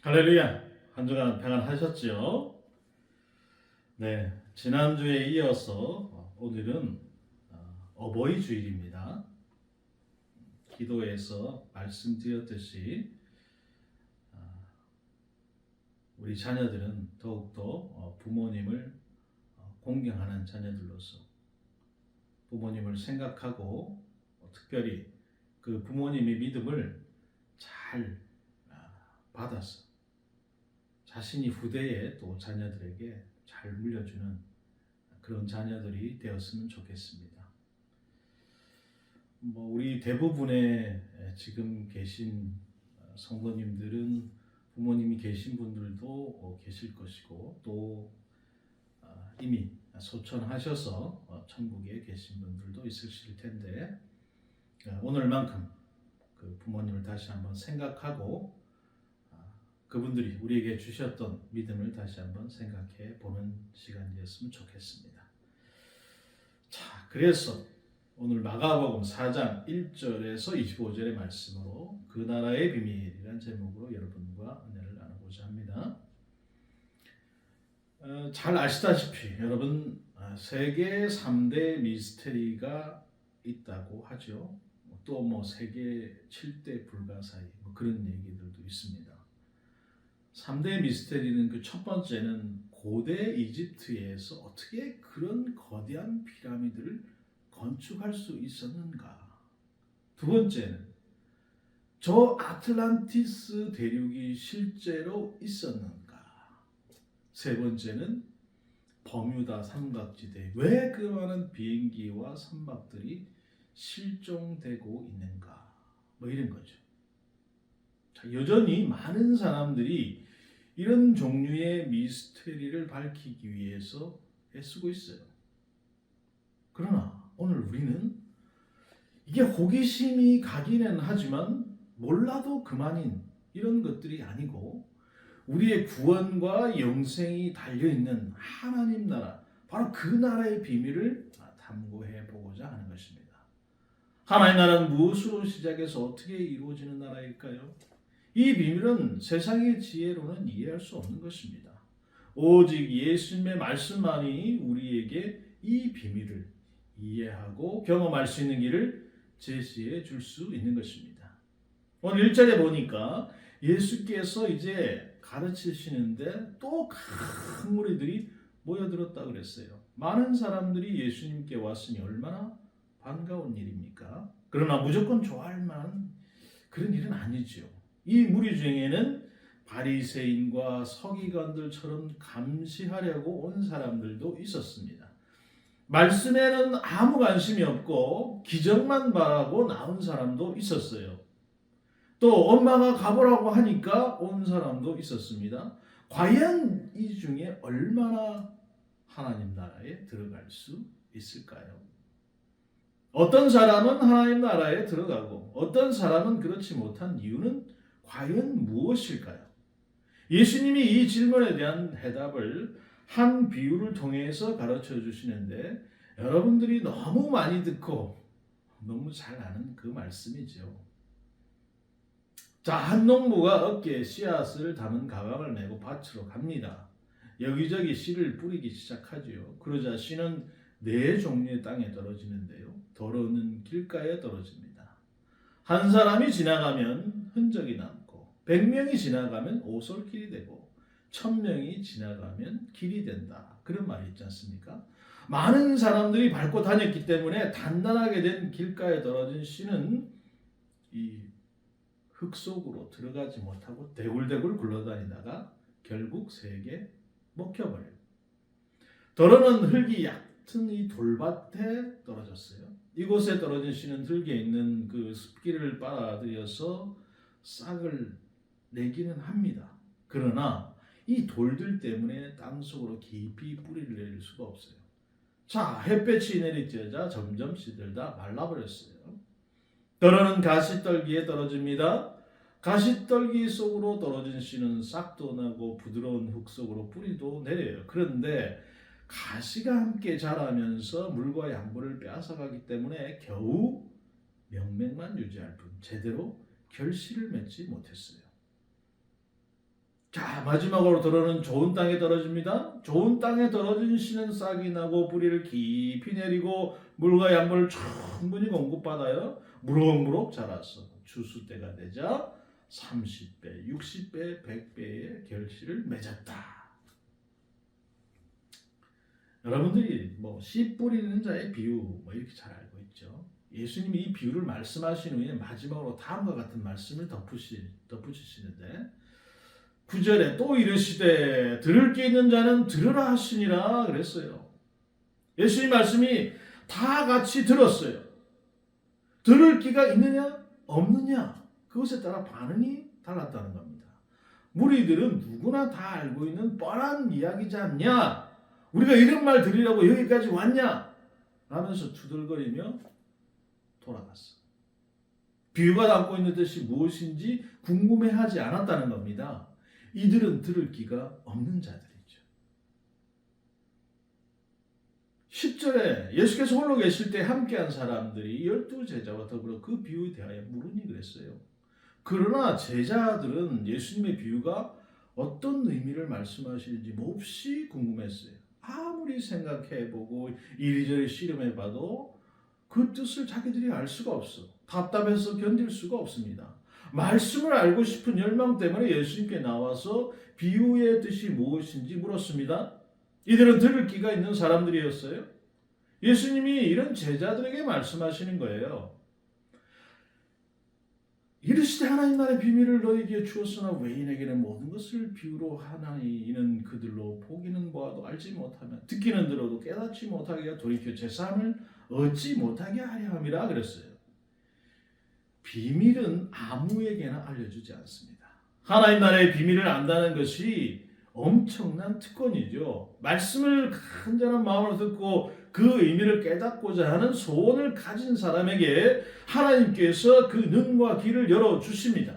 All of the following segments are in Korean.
할렐루야! 한 주간 평안하셨지요? 네, 지난주에 이어서 오늘은 어버이 주일입니다. 기도에서 말씀드렸듯이 우리 자녀들은 더욱더 부모님을 공경하는 자녀들로서 부모님을 생각하고 특별히 그 부모님의 믿음을 잘 받아서 자신이 후대에 또 자녀들에게 잘 물려주는 그런 자녀들이 되었으면 좋겠습니다. 우리 대부분의 지금 계신 성도님들은 부모님이 계신 분들도 계실 것이고 또 이미 소천하셔서 천국에 계신 분들도 있으실 텐데 오늘만큼 그 부모님을 다시 한번 생각하고 그분들이 우리에게 주셨던 믿음을 다시 한번 생각해 보는 시간이었으면 좋겠습니다. 자, 그래서 오늘 마가복음 4장 1절에서 25절의 말씀으로 그 나라의 비밀이라는 제목으로 여러분과 은혜를 나누고자 합니다. 잘 아시다시피 여러분 세계 3대 미스테리가 있다고 하죠. 또 세계 7대 불가사의 그런 얘기들도 있습니다. 3대 미스테리는 그 첫 번째는 고대 이집트에서 어떻게 그런 거대한 피라미드를 건축할 수 있었는가. 두 번째는 저 아틀란티스 대륙이 실제로 있었는가. 세 번째는 버뮤다 삼각지대 왜 그 많은 비행기와 선박들이 실종되고 있는가. 이런 거죠. 자, 여전히 많은 사람들이 이런 종류의 미스테리를 밝히기 위해서 애쓰고 있어요. 그러나 오늘 우리는 이게 호기심이 가기는 하지만 몰라도 그만인 이런 것들이 아니고 우리의 구원과 영생이 달려있는 하나님 나라, 바로 그 나라의 비밀을 탐구해 보고자 하는 것입니다. 하나님 나라는 무엇으로 시작해서 어떻게 이루어지는 나라일까요? 이 비밀은 세상의 지혜로는 이해할 수 없는 것입니다. 오직 예수님의 말씀만이 우리에게 이 비밀을 이해하고 경험할 수 있는 길을 제시해 줄 수 있는 것입니다. 오늘 1절에 보니까 예수께서 이제 가르치시는데 또 큰 무리들이 모여들었다고 그랬어요. 많은 사람들이 예수님께 왔으니 얼마나 반가운 일입니까? 그러나 무조건 좋아할 만한 그런 일은 아니죠. 이 무리 중에는 바리새인과 서기관들처럼 감시하려고 온 사람들도 있었습니다. 말씀에는 아무 관심이 없고 기적만 바라고 나온 사람도 있었어요. 또 엄마가 가보라고 하니까 온 사람도 있었습니다. 과연 이 중에 얼마나 하나님 나라에 들어갈 수 있을까요? 어떤 사람은 하나님 나라에 들어가고 어떤 사람은 그렇지 못한 이유는 과연 무엇일까요? 예수님이 이 질문에 대한 해답을 한 비유를 통해서 가르쳐 주시는데 여러분들이 너무 많이 듣고 너무 잘 아는 그 말씀이죠. 자, 한 농부가 어깨에 씨앗을 담은 가방을 메고 밭으로 갑니다. 여기저기 씨를 뿌리기 시작하지요. 그러자 씨는 4종류의 땅에 떨어지는데요. 더러운 길가에 떨어집니다. 한 사람이 지나가면 흔적이 남고 100명이 지나가면 오솔길이 되고 1000명이 지나가면 길이 된다. 그런 말이 있지 않습니까? 많은 사람들이 밟고 다녔기 때문에 단단하게 된 길가에 떨어진 씨는 이 흙 속으로 들어가지 못하고 대굴대굴 굴러다니다가 결국 새에게 먹혀버려요. 더러는 흙이 얕은 이 돌밭에 떨어졌어요. 이곳에 떨어진 씨는 흙에 있는 그 습기를 빨아들여서 싹을 내기는 합니다. 그러나 이 돌들 때문에 땅속으로 깊이 뿌리를 내릴 수가 없어요. 자, 햇볕이 내리쬐자 점점 시들다 말라버렸어요. 더러는 가시떨기에 떨어집니다. 가시떨기 속으로 떨어진 씨는 싹도 나고 부드러운 흙 속으로 뿌리도 내려요. 그런데 가시가 함께 자라면서 물과 양분을 빼앗아가기 때문에 겨우 명맥만 유지할 뿐 제대로 결실을 맺지 못했어요. 자, 마지막으로 들어는 좋은 땅에 떨어집니다. 좋은 땅에 떨어진 씨는 싹이 나고 뿌리를 깊이 내리고 물과 양분을 충분히 공급받아요. 무럭무럭 자라서 추수 때가 되자 30배, 60배, 100배의 결실을 맺었다. 여러분들이 씨 뿌리는 자의 비유 이렇게 잘 알고 있죠. 예수님이 이 비유를 말씀하신 후에 마지막으로 다음과 같은 말씀을 덧붙이시는데 9절에 또 이르시되 들을 게 있는 자는 들으라 하시니라 그랬어요. 예수님 말씀이 다 같이 들었어요. 들을 귀가 있느냐 없느냐 그것에 따라 반응이 달랐다는 겁니다. 무리들은 누구나 다 알고 있는 뻔한 이야기지 않냐? 우리가 이런 말 들으려고 여기까지 왔냐? 라면서 투덜거리며 돌아갔어. 비유가 담고 있는 뜻이 무엇인지 궁금해하지 않았다는 겁니다. 이들은 들을 귀가 없는 자들이죠. 10절에 예수께서 홀로 계실 때 함께한 사람들이 12제자와 더불어 그 비유에 대하여 물으니 그랬어요. 그러나 제자들은 예수님의 비유가 어떤 의미를 말씀하시는지 몹시 궁금했어요. 아무리 생각해보고 이리저리 씨름해봐도 그 뜻을 자기들이 알 수가 없어. 답답해서 견딜 수가 없습니다. 말씀을 알고 싶은 열망 때문에 예수님께 나와서 비유의 뜻이 무엇인지 물었습니다. 이들은 들을 귀가 있는 사람들이었어요. 예수님이 이런 제자들에게 말씀하시는 거예요. 이르시되 하나님 나라의 비밀을 너희에게 주었으나 외인에게는 모든 것을 비유로 하나니 이는 그들로 보기는 보아도 알지 못하며 듣기는 들어도 깨닫지 못하게 하여 돌이켜 제사함을 얻지 못하게 하려 함이라 그랬어요. 비밀은 아무에게나 알려주지 않습니다. 하나님 나라의 비밀을 안다는 것이 엄청난 특권이죠. 말씀을 간절한 마음으로 듣고 그 의미를 깨닫고자 하는 소원을 가진 사람에게 하나님께서 그 눈과 귀를 열어주십니다.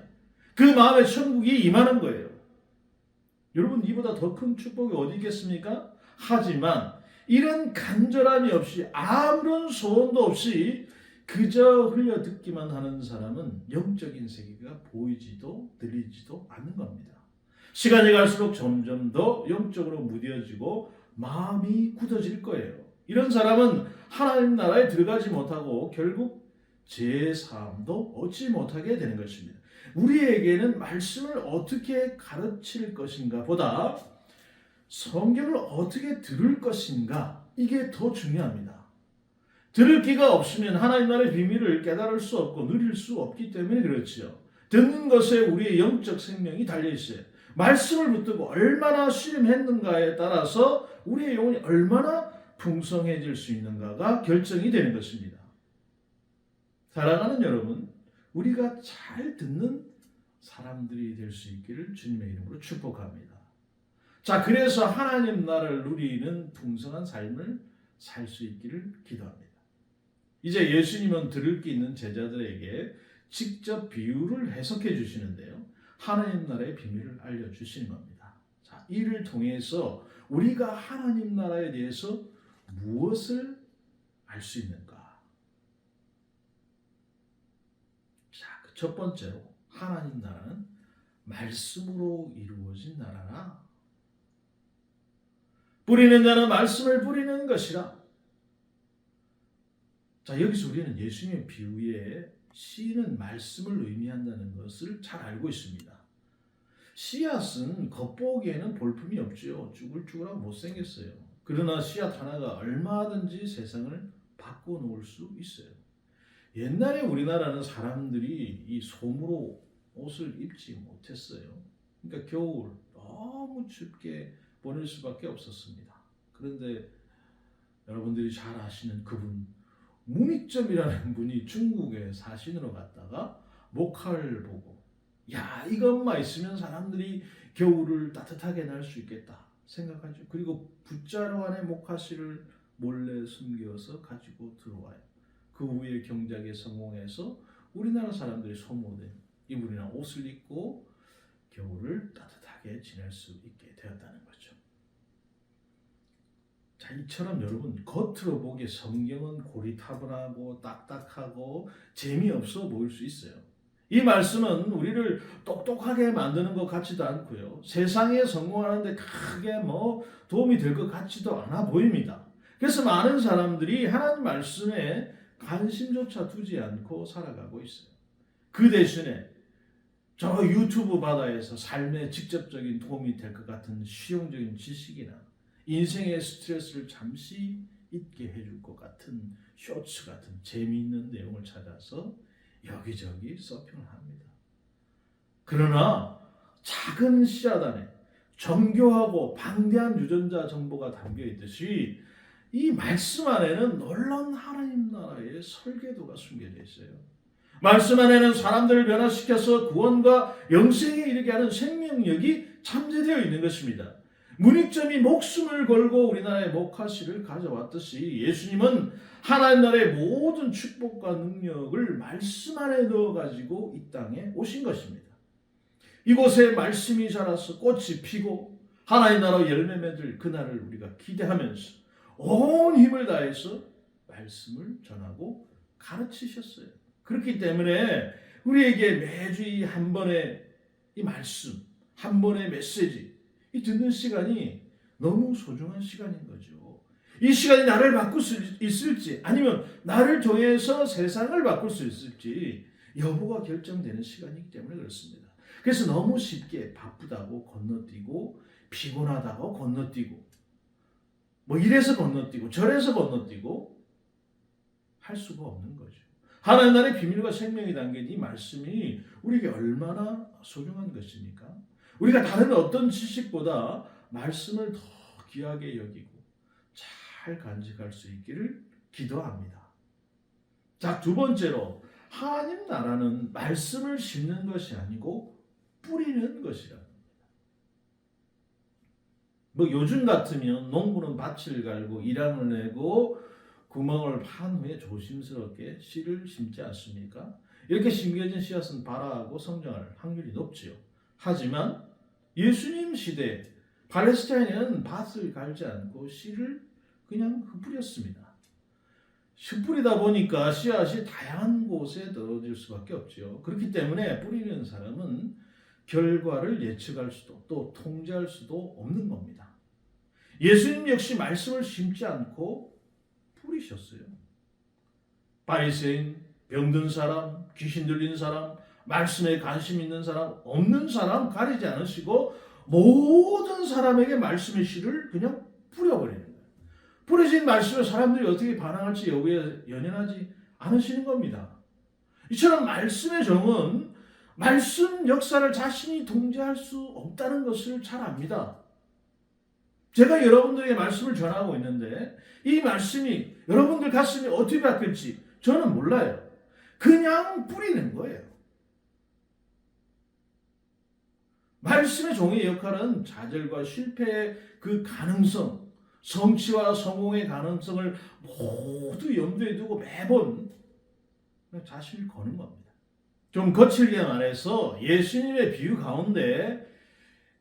그 마음에 천국이 임하는 거예요. 여러분 이보다 더 큰 축복이 어디 있겠습니까? 하지만 이런 간절함이 없이 아무런 소원도 없이 그저 흘려 듣기만 하는 사람은 영적인 세계가 보이지도 들리지도 않는 겁니다. 시간이 갈수록 점점 더 영적으로 무뎌지고 마음이 굳어질 거예요. 이런 사람은 하나님 나라에 들어가지 못하고 결국 제사함도 얻지 못하게 되는 것입니다. 우리에게는 말씀을 어떻게 가르칠 것인가 보다 성경을 어떻게 들을 것인가 이게 더 중요합니다. 들을 귀가 없으면 하나님 나라의 비밀을 깨달을 수 없고 누릴 수 없기 때문에 그렇지요. 듣는 것에 우리의 영적 생명이 달려있어요. 말씀을 붙들고 얼마나 씨름했는가에 따라서 우리의 영혼이 얼마나 풍성해질 수 있는가가 결정이 되는 것입니다. 사랑하는 여러분, 우리가 잘 듣는 사람들이 될 수 있기를 주님의 이름으로 축복합니다. 자, 그래서 하나님 나라를 누리는 풍성한 삶을 살 수 있기를 기도합니다. 이제 예수님은 들을 게 있는 제자들에게 직접 비유를 해석해 주시는데요. 하나님 나라의 비밀을 알려주시는 겁니다. 자, 이를 통해서 우리가 하나님 나라에 대해서 무엇을 알 수 있는가? 자, 첫 번째로 하나님 나라는 말씀으로 이루어진 나라라. 뿌리는 자는 말씀을 뿌리는 것이라. 자, 여기서 우리는 예수님의 비유에 씨는 말씀을 의미한다는 것을 잘 알고 있습니다. 씨앗은 겉보기에는 볼품이 없죠. 쭈글쭈글하고 못생겼어요. 그러나 씨앗 하나가 얼마든지 세상을 바꿔놓을 수 있어요. 옛날에 우리나라는 사람들이 이 솜으로 옷을 입지 못했어요. 그러니까 겨울 너무 춥게 보낼 수밖에 없었습니다. 그런데 여러분들이 잘 아시는 그분 문익점이라는 분이 중국에 사신으로 갔다가 목화를 보고 야, 이것만 있으면 사람들이 겨울을 따뜻하게 날 수 있겠다 생각하죠. 그리고 붓자루 안에 목화씨를 몰래 숨겨서 가지고 들어와요. 그 후에 경작에 성공해서 우리나라 사람들이 소모된 이불이나 옷을 입고 겨울을 따뜻하게 지낼 수 있게 되었다는 거죠. 자, 이처럼 여러분 겉으로 보기에 성경은 고리타분하고 딱딱하고 재미없어 보일 수 있어요. 이 말씀은 우리를 똑똑하게 만드는 것 같지도 않고요. 세상에 성공하는데 크게 도움이 될 것 같지도 않아 보입니다. 그래서 많은 사람들이 하나님 말씀에 관심조차 두지 않고 살아가고 있어요. 그 대신에 저 유튜브 바다에서 삶에 직접적인 도움이 될 것 같은 실용적인 지식이나 인생의 스트레스를 잠시 잊게 해줄 것 같은 쇼츠 같은 재미있는 내용을 찾아서 여기저기 서핑을 합니다. 그러나 작은 씨앗 안에 정교하고 방대한 유전자 정보가 담겨 있듯이 이 말씀 안에는 놀라운 하나님 나라의 설계도가 숨겨져 있어요. 말씀 안에는 사람들을 변화시켜서 구원과 영생에 이르게 하는 생명력이 잠재되어 있는 것입니다. 문익점이 목숨을 걸고 우리나라의 목화씨를 가져왔듯이 예수님은 하나님 나라의 모든 축복과 능력을 말씀 안에 넣어가지고 이 땅에 오신 것입니다. 이곳에 말씀이 자라서 꽃이 피고 하나님 나라 열매 맺을 그날을 우리가 기대하면서 온 힘을 다해서 말씀을 전하고 가르치셨어요. 그렇기 때문에 우리에게 매주 한 번의 이 말씀, 한 번의 메시지, 이 듣는 시간이 너무 소중한 시간인 거죠. 이 시간이 나를 바꿀 수 있을지 아니면 나를 통해서 세상을 바꿀 수 있을지 여부가 결정되는 시간이기 때문에 그렇습니다. 그래서 너무 쉽게 바쁘다고 건너뛰고 피곤하다고 건너뛰고 이래서 건너뛰고 저래서 건너뛰고 할 수가 없는 거죠. 하나님 나라의 비밀과 생명이 담긴 이 말씀이 우리에게 얼마나 소중한 것입니까? 우리가 다른 어떤 지식보다 말씀을 더 귀하게 여기고 잘 간직할 수 있기를 기도합니다. 자, 두 번째로 하나님 나라는 말씀을 심는 것이 아니고 뿌리는 것이라. 요즘 같으면 농부는 밭을 갈고 이랑을 내고 구멍을 판 후에 조심스럽게 씨를 심지 않습니까? 이렇게 심겨진 씨앗은 발아하고 성장할 확률이 높지요. 하지만 예수님 시대 팔레스타인에는 밭을 갈지 않고 씨를 그냥 흩뿌렸습니다. 흩뿌리다 보니까 씨앗이 다양한 곳에 떨어질 수밖에 없죠. 그렇기 때문에 뿌리는 사람은 결과를 예측할 수도 또 통제할 수도 없는 겁니다. 예수님 역시 말씀을 심지 않고 뿌리셨어요. 바리새인, 병든 사람, 귀신 들린 사람, 말씀에 관심 있는 사람, 없는 사람 가리지 않으시고 모든 사람에게 말씀의 씨를 그냥 뿌려버리는 거예요. 뿌려진 말씀에 사람들이 어떻게 반응할지 여부에 연연하지 않으시는 겁니다. 이처럼 말씀의 정은 말씀 역사를 자신이 통제할 수 없다는 것을 잘 압니다. 제가 여러분들에게 말씀을 전하고 있는데 이 말씀이 여러분들 가슴이 어떻게 바뀔지 저는 몰라요. 그냥 뿌리는 거예요. 말씀의 종의 역할은 좌절과 실패의 그 가능성, 성취와 성공의 가능성을 모두 염두에 두고 매번 자신을 거는 겁니다. 좀 거칠게 말해서 예수님의 비유 가운데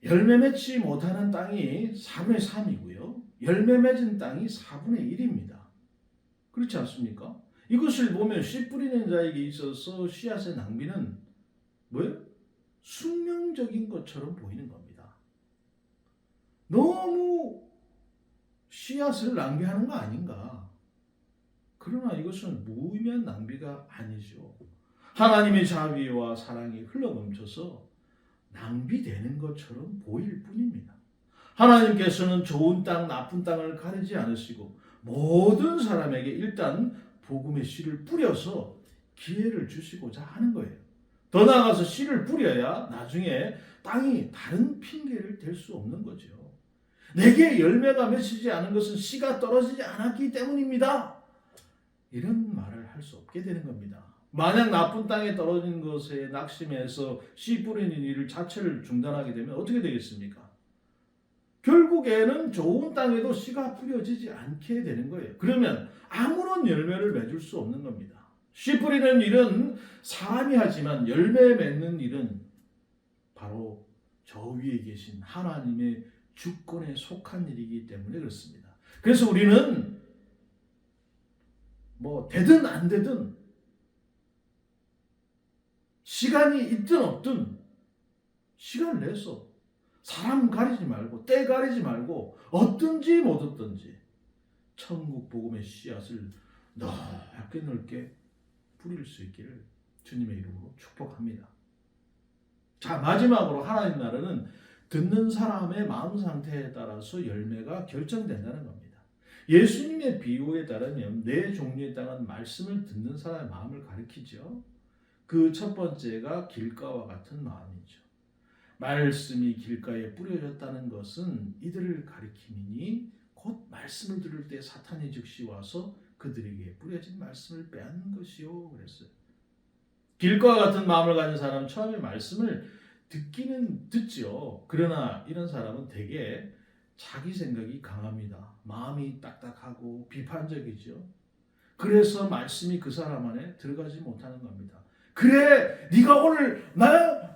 열매 맺지 못하는 땅이 4분의 3이고요. 열매 맺은 땅이 4분의 1입니다. 그렇지 않습니까? 이것을 보면 씨 뿌리는 자에게 있어서 씨앗의 낭비는 뭐예요? 숙명적인 것처럼 보이는 겁니다. 너무 씨앗을 낭비하는 거 아닌가? 그러나 이것은 무의미한 낭비가 아니죠. 하나님의 자비와 사랑이 흘러넘쳐서 낭비되는 것처럼 보일 뿐입니다. 하나님께서는 좋은 땅, 나쁜 땅을 가리지 않으시고 모든 사람에게 일단 복음의 씨를 뿌려서 기회를 주시고자 하는 거예요. 더 나아가서 씨를 뿌려야 나중에 땅이 다른 핑계를 댈 수 없는 거죠. 내게 열매가 맺히지 않은 것은 씨가 떨어지지 않았기 때문입니다. 이런 말을 할 수 없게 되는 겁니다. 만약 나쁜 땅에 떨어진 것에 낙심해서 씨 뿌리는 일 자체를 중단하게 되면 어떻게 되겠습니까? 결국에는 좋은 땅에도 씨가 뿌려지지 않게 되는 거예요. 그러면 아무런 열매를 맺을 수 없는 겁니다. 씨 뿌리는 일은 사람이 하지만 열매 맺는 일은 바로 저 위에 계신 하나님의 주권에 속한 일이기 때문에 그렇습니다. 그래서 우리는 되든 안 되든 시간이 있든 없든 시간을 내서 사람 가리지 말고 때 가리지 말고 어떤지 못 어떤지 천국 복음의 씨앗을 넓게 넓게 뿌릴 수 있기를 주님의 이름으로 축복합니다. 자, 마지막으로 하나님 나라는 듣는 사람의 마음 상태에 따라서 열매가 결정된다는 겁니다. 예수님의 비유에 따르면 네 종류에 따른 말씀을 듣는 사람의 마음을 가리키죠. 그 첫 번째가 길가와 같은 마음이죠. 말씀이 길가에 뿌려졌다는 것은 이들을 가리킴이니 곧 말씀을 들을 때 사탄이 즉시 와서 그들에게 뿌려진 말씀을 빼앗는 것이요 그랬어요. 길가와 같은 마음을 가진 사람은 처음에 말씀을 듣기는 듣죠. 그러나 이런 사람은 대개 자기 생각이 강합니다. 마음이 딱딱하고 비판적이죠. 그래서 말씀이 그 사람 안에 들어가지 못하는 겁니다. 그래, 네가 오늘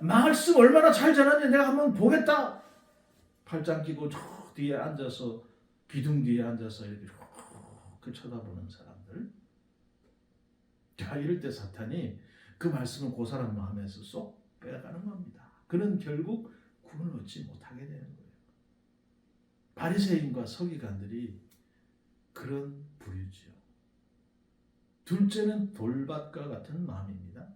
말씀 얼마나 잘 전하는지 내가 한번 보겠다. 팔짱 끼고 저 뒤에 앉아서 기둥 뒤에 앉아서 이렇게 그 쳐다보는 사람들. 자, 이럴 때 사탄이 그 말씀을 그 사람 마음에서 쏙 빼앗가는 겁니다. 그는 결국 구원을 얻지 못하게 되는 거예요. 바리새인과 서기관들이 그런 부류지요. 둘째는 돌밭과 같은 마음입니다.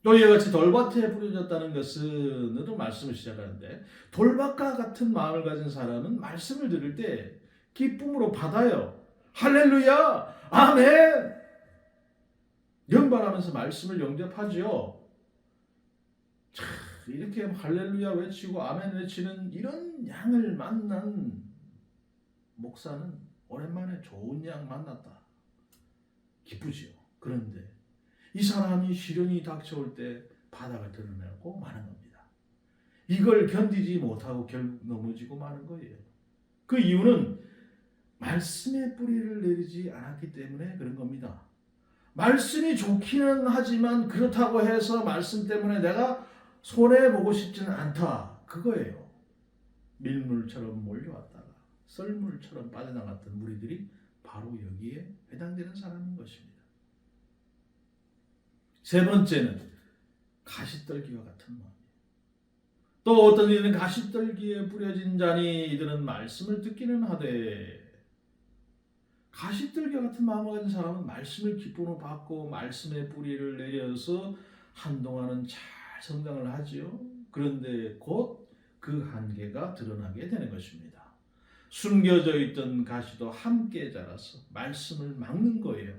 또 이와 같이 돌밭에 뿌려졌다는 것은 너도 말씀을 시작하는데 돌밭과 같은 마음을 가진 사람은 말씀을 들을 때 기쁨으로 받아요. 할렐루야, 아멘. 연발하면서 말씀을 영접하죠. 참, 이렇게 할렐루야 외치고 아멘 외치는 이런 양을 만난 목사는 오랜만에 좋은 양 만났다. 기쁘지요. 그런데 이 사람이 시련이 닥쳐올 때 바닥을 드러내고 마는 겁니다. 이걸 견디지 못하고 결국 넘어지고 마는 거예요. 그 이유는 말씀의 뿌리를 내리지 않았기 때문에 그런 겁니다. 말씀이 좋기는 하지만 그렇다고 해서 말씀 때문에 내가 손해보고 싶지는 않다. 그거예요. 밀물처럼 몰려왔다가 썰물처럼 빠져나갔던 무리들이 바로 여기에 해당되는 사람인 것입니다. 세 번째는 가시떨기와 같은 마음이에요. 또 어떤 이들은 가시떨기에 뿌려진 자니 이들은 말씀을 듣기는 하되 가시떨기 같은 마음을 가진 사람은 말씀을 기쁨으로 받고 말씀의 뿌리를 내려서 한동안은 잘 성장을 하지요. 그런데 곧 그 한계가 드러나게 되는 것입니다. 숨겨져 있던 가시도 함께 자라서 말씀을 막는 거예요.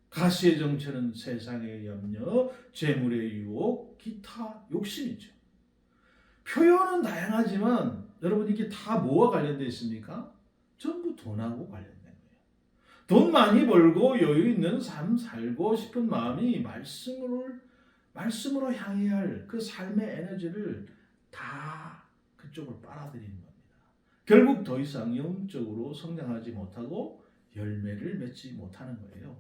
가시의 정체는 세상의 염려, 재물의 유혹, 기타 욕심이죠. 표현은 다양하지만 여러분 이게 다 뭐와 관련되어 있습니까? 전부 돈하고 관련된 거예요. 돈 많이 벌고 여유 있는 삶 살고 싶은 마음이 말씀으로 향해야 할 그 삶의 에너지를 다 그쪽으로 빨아들이는 겁니다. 결국 더 이상 영적으로 성장하지 못하고 열매를 맺지 못하는 거예요.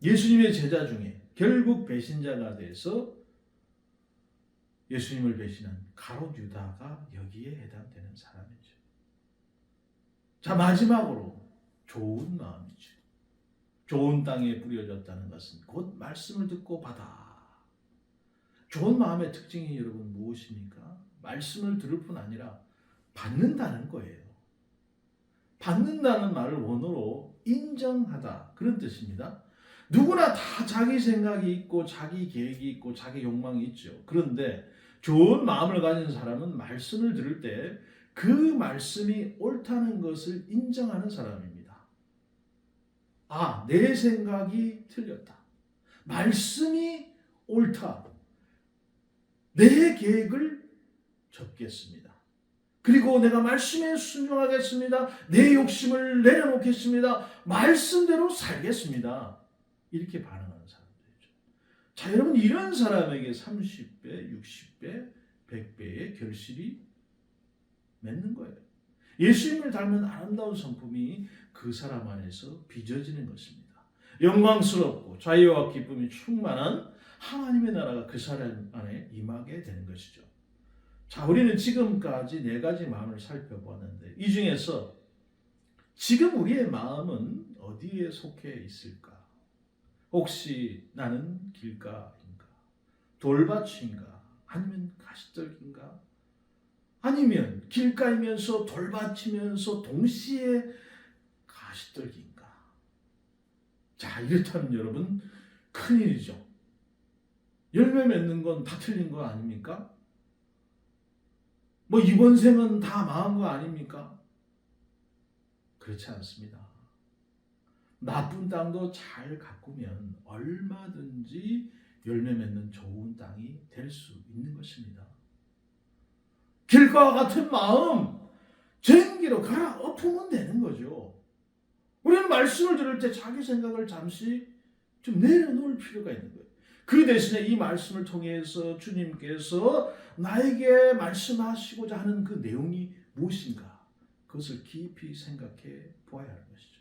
예수님의 제자 중에 결국 배신자가 돼서 예수님을 배신한 가롯 유다가 여기에 해당되는 사람이죠. 자, 마지막으로 좋은 마음이죠. 좋은 땅에 뿌려졌다는 것은 곧 말씀을 듣고 받아. 좋은 마음의 특징이 여러분 무엇입니까? 말씀을 들을 뿐 아니라 받는다는 거예요. 받는다는 말을 원어로 인정하다 그런 뜻입니다. 누구나 다 자기 생각이 있고 자기 계획이 있고 자기 욕망이 있죠. 그런데 좋은 마음을 가진 사람은 말씀을 들을 때 그 말씀이 옳다는 것을 인정하는 사람입니다. 아, 내 생각이 틀렸다. 말씀이 옳다. 내 계획을 접겠습니다. 그리고 내가 말씀에 순종하겠습니다. 내 욕심을 내려놓겠습니다. 말씀대로 살겠습니다. 이렇게 반응하는 사람들이죠. 자, 여러분 이런 사람에게 30배, 60배, 100배의 결실이 맺는 거예요. 예수님을 닮은 아름다운 성품이 그 사람 안에서 빚어지는 것입니다. 영광스럽고 자유와 기쁨이 충만한 하나님의 나라가 그 사람 안에 임하게 되는 것이죠. 자, 우리는 지금까지 네 가지 마음을 살펴보았는데 이 중에서 지금 우리의 마음은 어디에 속해 있을까? 혹시 나는 길가인가? 돌밭인가? 아니면 가시떨기인가? 아니면 길가이면서 돌밭이면서 동시에 가시떨기인가? 자, 이렇다면 여러분 큰일이죠. 열매 맺는 건 다 틀린 거 아닙니까? 뭐 이번 생은 다 망한 거 아닙니까? 그렇지 않습니다. 나쁜 땅도 잘 가꾸면 얼마든지 열매 맺는 좋은 땅이 될 수 있는 것입니다. 길과 같은 마음 전기로 갈아 엎으면 되는 거죠. 우리는 말씀을 들을 때 자기 생각을 잠시 좀 내려놓을 필요가 있는 거예요. 그 대신에 이 말씀을 통해서 주님께서 나에게 말씀하시고자 하는 그 내용이 무엇인가? 그것을 깊이 생각해 보아야 하는 것이죠.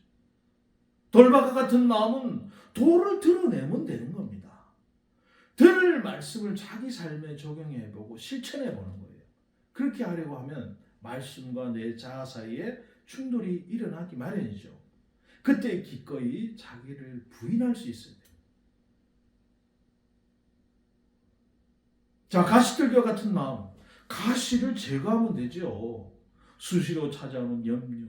돌밭과 같은 마음은 돌을 드러내면 되는 겁니다. 들을 말씀을 자기 삶에 적용해 보고 실천해 보는 거예요. 그렇게 하려고 하면 말씀과 내 자아 사이에 충돌이 일어나기 마련이죠. 그때 기꺼이 자기를 부인할 수 있어야 돼요. 자, 가시들과 같은 마음, 가시를 제거하면 되죠. 수시로 찾아오는 염려,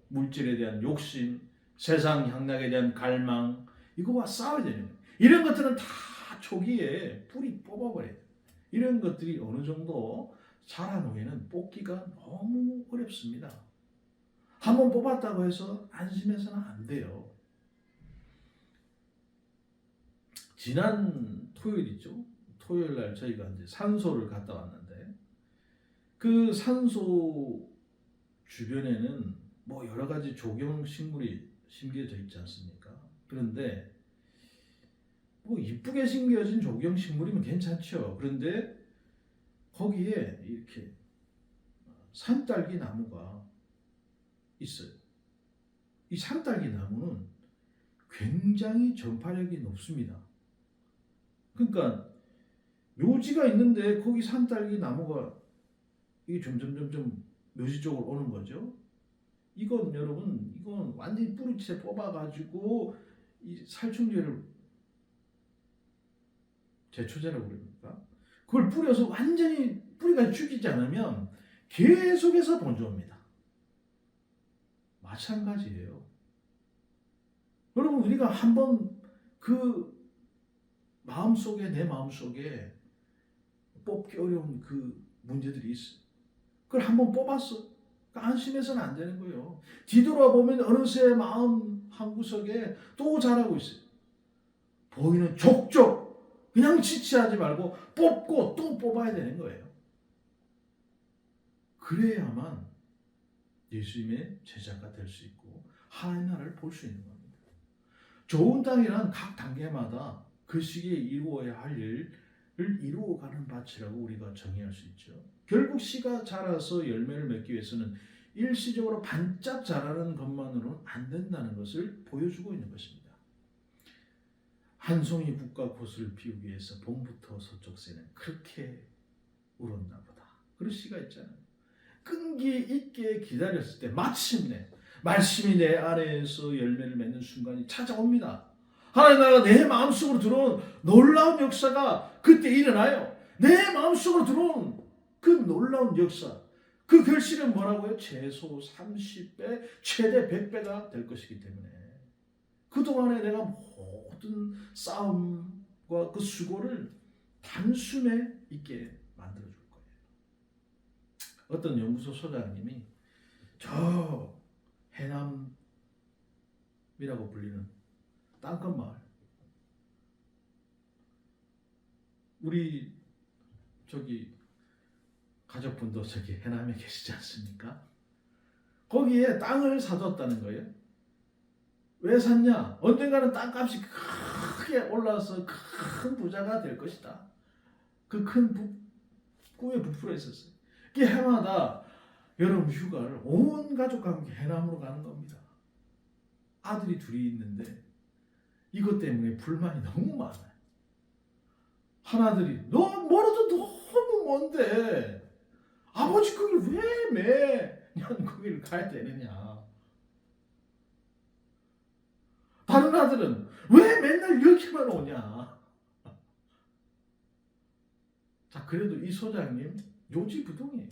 물질에 대한 욕심, 세상 향락에 대한 갈망, 이거와 싸워야 되는 거예요. 이런 것들은 다 초기에 뿌리 뽑아버려야 돼요. 이런 것들이 어느 정도 자란 후에는 뽑기가 너무 어렵습니다. 한번 뽑았다고 해서 안심해서는 안 돼요. 지난 토요일이죠. 토요일 날 저희가 이제 산소를 갔다 왔는데 그 산소 주변에는 뭐 여러 가지 조경 식물이 심겨져 있지 않습니까? 그런데 뭐 이쁘게 심겨진 조경 식물이면 괜찮죠. 그런데 거기에 이렇게 산딸기 나무가 있어요. 이 산딸기 나무는 굉장히 전파력이 높습니다. 그러니까 묘지가 있는데 거기 산딸기 나무가 이게 점점 묘지 쪽으로 오는 거죠. 이건 여러분, 이건 완전히 뿌리채 뽑아가지고 이 살충제를 제초제라고 그럽니까? 그걸 뿌려서 완전히 뿌리가 죽이지 않으면 계속해서 번져옵니다. 마찬가지예요. 여러분, 우리가 한번 그 마음속에, 내 마음속에 뽑기 어려운 그 문제들이 있어요. 그걸 한번 뽑았어. 그러니까 안심해서는 안 되는 거예요. 뒤돌아보면 어느새 마음 한구석에 또 자라고 있어요. 보이는 족족 그냥 지체하지 말고 뽑고 또 뽑아야 되는 거예요. 그래야만 예수님의 제자가 될 수 있고 하나님 나라를 볼 수 있는 겁니다. 좋은 땅이란 각 단계마다 그 시기에 이루어야 할 일을 이루어가는 밭이라고 우리가 정의할 수 있죠. 결국 씨가 자라서 열매를 맺기 위해서는 일시적으로 반짝 자라는 것만으로는 안 된다는 것을 보여주고 있는 것입니다. 한 송이 국과 꽃을 피우기 위해서 봄부터 서쪽 새는 그렇게 울었나 보다. 그런 시가 있잖아요. 끈기 있게 기다렸을 때 마침내 말씀이 내 안에서 열매를 맺는 순간이 찾아옵니다. 하나님 나라가 내 마음속으로 들어온 놀라운 역사가 그때 일어나요. 내 마음속으로 들어온 그 놀라운 역사, 그 결실은 뭐라고요? 최소 30배, 최대 100배가 될 것이기 때문에 그동안에 내가 모든 싸움과 그 수고를 단숨에 있게 만들어줄 거예요. 어떤 연구소 소장님이 저 해남이라고 불리는 땅끝 마을, 우리 저기 가족분도 저기 해남에 계시지 않습니까? 거기에 땅을 사줬다는 거예요. 왜 샀냐? 언젠가는 땅값이 크게 올라서 큰 부자가 될 것이다. 그 큰 꿈에 부풀어 있었어요. 그 해마다 여름 휴가를 온 가족과 함께 해남으로 가는 겁니다. 아들이 둘이 있는데 이것 때문에 불만이 너무 많아요. 하나들이 너 멀어도 너무 먼데 아버지 거길 왜 매년 거기를 가야 되느냐. 다른 아들은 왜 맨날 이렇게만 오냐. 자, 그래도 이 소장님 요지부동이에요.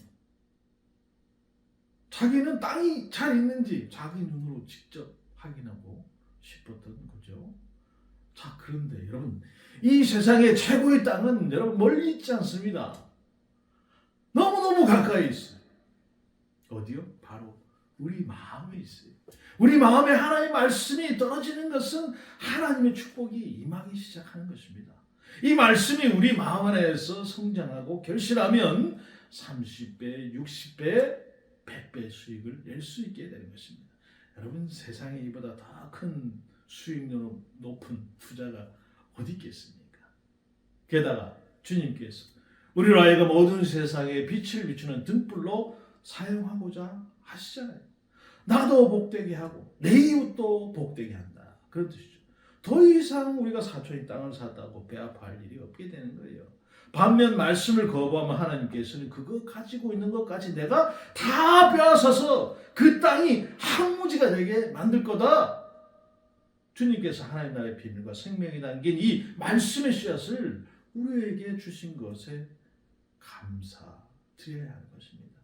자기는 땅이 잘 있는지 자기 눈으로 직접 확인하고 싶었던 거죠. 자, 그런데 여러분, 이 세상의 최고의 땅은 여러분 멀리 있지 않습니다. 너무너무 가까이 있어요. 어디요? 바로 우리 마음에 있어요. 우리 마음에 하나님의 말씀이 떨어지는 것은 하나님의 축복이 임하기 시작하는 것입니다. 이 말씀이 우리 마음 안에서 성장하고 결실하면 30배, 60배, 100배 수익을 낼 수 있게 되는 것입니다. 여러분, 세상에 이보다 더 큰 수익률 높은 투자가 어디 있겠습니까? 게다가 주님께서 우리로 하여금 모든 세상에 빛을 비추는 등불로 사용하고자 하시잖아요. 나도 복되게 하고 내 이웃도 복되게 한다. 그런 뜻이죠. 더 이상 우리가 사촌의 땅을 샀다고 배아파할 일이 없게 되는 거예요. 반면 말씀을 거부하면 하나님께서는 그거 가지고 있는 것까지 내가 다 빼앗아서 그 땅이 황무지가 되게 만들 거다. 주님께서 하나님 나라의 비밀과 생명이 담긴 이 말씀의 씨앗을 우리에게 주신 것에 감사드려야 하는 것입니다.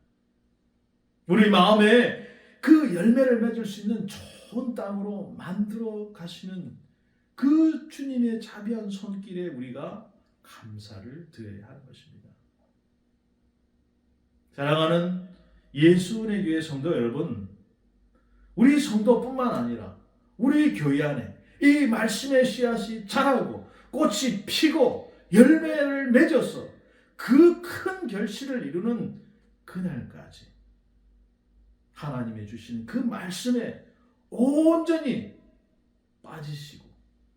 우리 마음에 그 열매를 맺을 수 있는 좋은 땅으로 만들어 가시는 그 주님의 자비한 손길에 우리가 감사를 드려야 하는 것입니다. 사랑하는 예수의 교회 성도 여러분, 우리 성도뿐만 아니라 우리 교회 안에 이 말씀의 씨앗이 자라고 꽃이 피고 열매를 맺어서 그 큰 결실을 이루는 그날까지 하나님의 주신 그 말씀에 온전히 빠지시고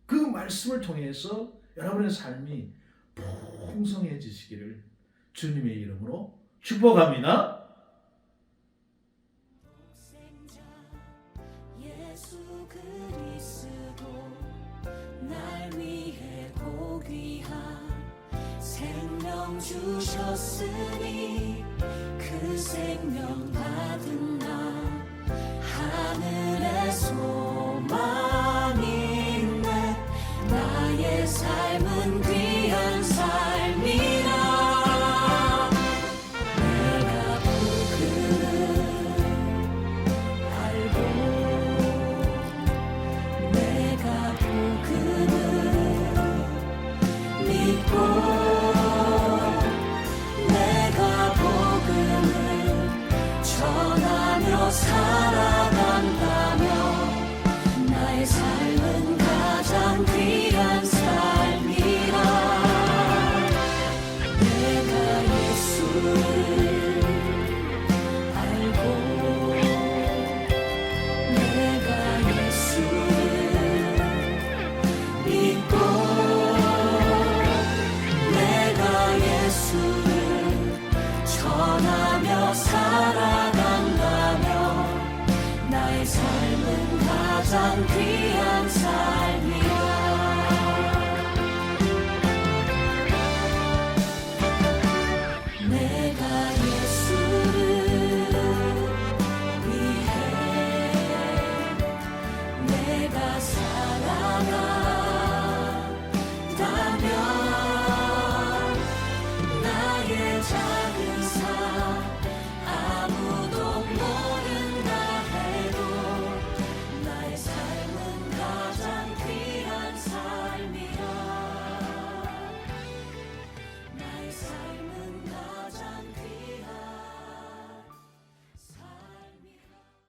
그 말씀을 통해서 여러분의 삶이 풍성해지시기를 주님의 이름으로 축복합니다. 예수 그리스도 날 위해 고귀한 생명 주셨으니 그 생명 받은 나 하늘의 소